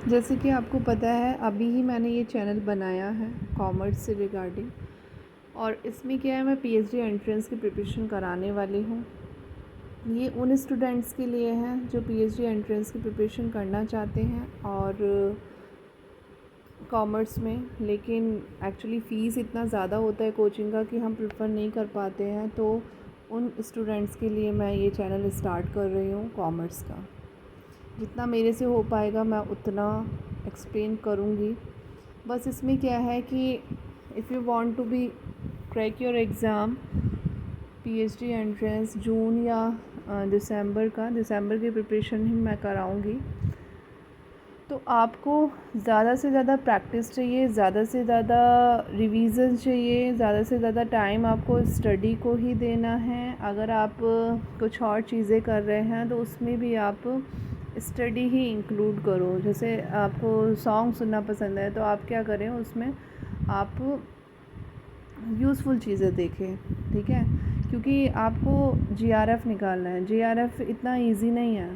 जैसे कि आपको पता है अभी ही मैंने ये चैनल बनाया है कॉमर्स से रिगार्डिंग, और इसमें क्या है, मैं पीएचडी एंट्रेंस की प्रिपरेशन कराने वाली हूँ। ये उन स्टूडेंट्स के लिए है जो पीएचडी एंट्रेंस की प्रिपरेशन करना चाहते हैं और कॉमर्स में, लेकिन एक्चुअली फ़ीस इतना ज़्यादा होता है कोचिंग का कि हम प्रेफर नहीं कर पाते हैं। तो उन स्टूडेंट्स के लिए मैं ये चैनल स्टार्ट कर रही हूँ कॉमर्स का। जितना मेरे से हो पाएगा मैं उतना एक्सप्लेन करूँगी। बस इसमें क्या है कि if you want to be crack your exam PhD entrance June या दिसंबर की प्रिपरेशन ही मैं कराऊँगी। तो आपको ज़्यादा से ज़्यादा प्रैक्टिस चाहिए, ज़्यादा से ज़्यादा रिवीजन चाहिए, ज़्यादा से ज़्यादा टाइम आपको स्टडी को ही देना है। अगर आप कुछ और चीज़ें कर रहे हैं तो उसमें भी आप स्टडी ही इंक्लूड करो। जैसे आपको सॉन्ग सुनना पसंद है तो आप क्या करें, उसमें आप यूज़फुल चीज़ें देखें, ठीक है। क्योंकि आपको जीआरएफ निकालना है। जीआरएफ इतना इजी नहीं है,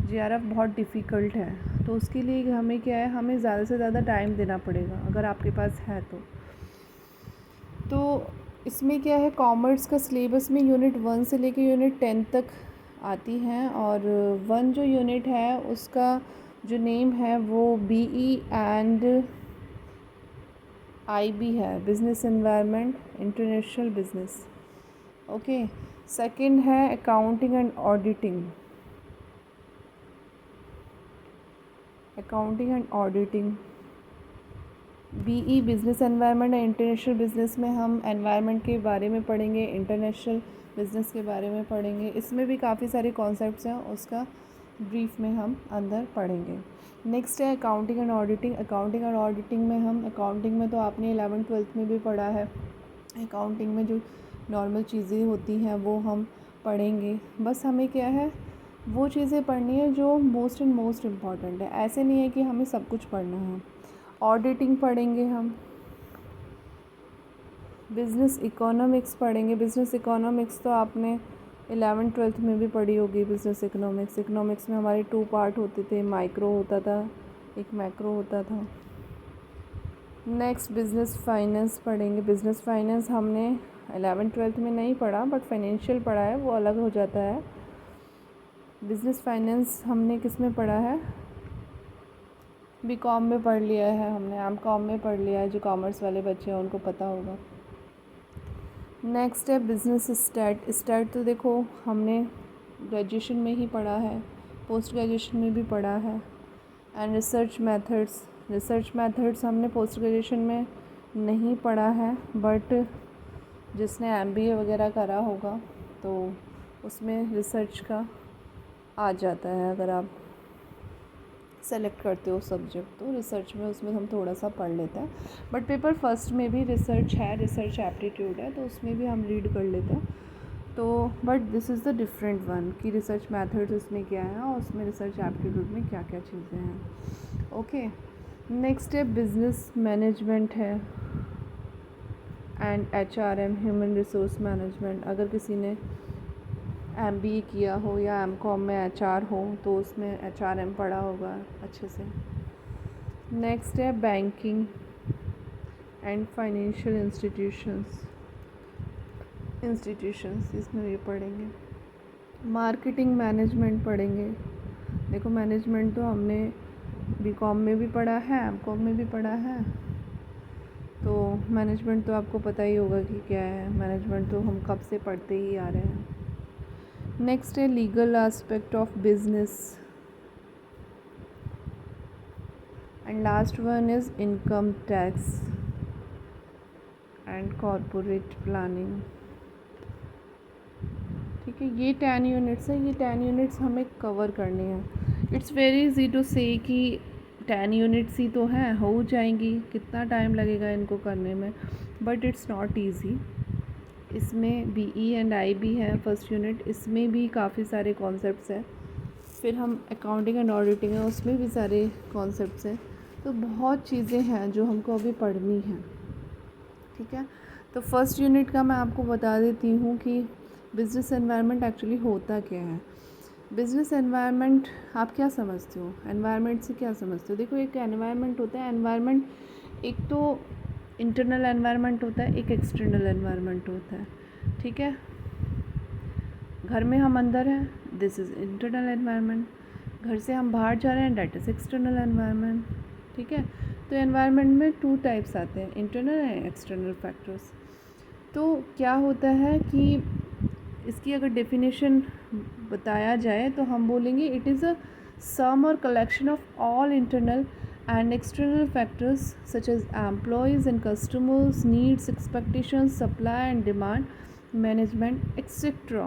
जीआरएफ बहुत डिफ़िकल्ट है। तो उसके लिए हमें क्या है, हमें ज़्यादा से ज़्यादा टाइम देना पड़ेगा अगर आपके पास है तो इसमें क्या है, कॉमर्स का सिलेबस में यूनिट 1 से लेकर यूनिट 10 तक आती हैं। और 1 जो यूनिट है उसका जो नेम है वो बीई एंड आईबी है, business environment international business. Okay, second है accounting and auditing. BE business environment and international business में हम एनवायरनमेंट के बारे में पढ़ेंगे, इंटरनेशनल बिज़नेस के बारे में पढ़ेंगे। इसमें भी काफ़ी सारे कॉन्सेप्ट्स हैं, उसका ब्रीफ में हम अंदर पढ़ेंगे। नेक्स्ट है अकाउंटिंग एंड ऑडिटिंग। अकाउंटिंग में तो आपने 11th-12th में भी पढ़ा है। अकाउंटिंग में जो नॉर्मल चीज़ें होती हैं वो हम पढ़ेंगे। बस हमें क्या है, वो चीज़ें पढ़नी है जो मोस्ट इम्पॉर्टेंट है। ऐसे नहीं है कि हमें सब कुछ पढ़ना है। ऑडिटिंग पढ़ेंगे हम, बिज़नेस इकोनॉमिक्स पढ़ेंगे। बिज़नेस इकोनॉमिक्स तो आपने 11th-12th में भी पढ़ी होगी। बिज़नेस इकोनॉमिक्स में हमारे 2 पार्ट होते थे, माइक्रो होता था, एक मैक्रो होता था। नेक्स्ट बिज़नेस फाइनेंस पढ़ेंगे। बिज़नेस फाइनेंस हमने 11th-12th में नहीं पढ़ा, बट फाइनेंशियल पढ़ा है, वो अलग हो जाता है। बिज़नेस फाइनेंस हमने किस में पढ़ा है, बीकॉम में पढ़ लिया है हमने, एमकॉम में पढ़ लिया है। जो कॉमर्स वाले बच्चे हैं उनको पता होगा। नेक्स्ट है बिज़नेस स्टैट तो देखो हमने ग्रेजुएशन में ही पढ़ा है, पोस्ट ग्रेजुएशन में भी पढ़ा है। एंड रिसर्च मेथड्स हमने पोस्ट ग्रेजुएशन में नहीं पढ़ा है, बट जिसने एमबीए वगैरह करा होगा तो उसमें रिसर्च का आ जाता है। अगर आप सेलेक्ट करते हो सब्जेक्ट तो रिसर्च में उसमें हम थोड़ा सा पढ़ लेते हैं। बट पेपर फर्स्ट में भी रिसर्च है, रिसर्च एप्टीट्यूड है, तो उसमें भी हम रीड कर लेते हैं। तो but this is the different one कि रिसर्च मेथड्स उसमें क्या है और उसमें रिसर्च एप्टीट्यूड में क्या क्या चीज़ें हैं। ओके, नेक्स्ट है बिज़नेस मैनेजमेंट है and HRM, human resource management. अगर किसी ने एमबीए किया हो या एमकॉम में एचआर हो तो उसमें एचआरएम पढ़ा होगा अच्छे से। नेक्स्ट है बैंकिंग एंड फाइनेंशियल इंस्टीट्यूशंस, इसमें ये पढ़ेंगे। मार्केटिंग मैनेजमेंट पढ़ेंगे। देखो मैनेजमेंट तो हमने बीकॉम में भी पढ़ा है, एमकॉम में भी पढ़ा है, तो मैनेजमेंट तो आपको पता ही होगा कि क्या है। मैनेजमेंट तो हम कब से पढ़ते ही आ रहे हैं। नेक्स्ट है legal aspect of business and last one is income tax and corporate planning. ठीक है, ये 10 यूनिट्स है, ये 10 यूनिट्स हमें कवर करनी है। इट्स वेरी इजी टू से कि 10 यूनिट्स ही तो हैं, हो जाएंगी, कितना टाइम लगेगा इनको करने में, बट इट्स नॉट ईजी। इसमें बीई एंड आईबी है फर्स्ट यूनिट, इसमें भी काफ़ी सारे कॉन्सेप्ट्स हैं। फिर हम अकाउंटिंग एंड ऑडिटिंग है, उसमें भी सारे कॉन्सेप्ट्स हैं। तो बहुत चीज़ें हैं जो हमको अभी पढ़नी हैं, ठीक है। तो फर्स्ट यूनिट का मैं आपको बता देती हूँ कि बिज़नेस एनवायरनमेंट एक्चुअली होता क्या है। बिज़नेस एनवायरनमेंट आप क्या समझते हो? एनवायरनमेंट से क्या समझते हो? देखो, एक एनवायरनमेंट होता है, एनवायरनमेंट एक तो इंटरनल एनवायरनमेंट होता है, एक एक्सटर्नल एनवायरनमेंट होता है, ठीक है? घर में हम अंदर हैं, दिस इज़ इंटरनल एनवायरनमेंट। घर से हम बाहर जा रहे हैं, डेट इज़ एक्सटर्नल एनवायरनमेंट, ठीक है? तो एनवायरनमेंट में 2 टाइप्स आते हैं, इंटरनल एंड एक्सटर्नल फैक्टर्स। तो क्या होता है कि इसकी अगर डेफिनेशन बताया जाए तो हम बोलेंगे इट इज़ अ सम और collection of all internal and external factors such as employees and customers needs, expectations, supply and demand management, etc.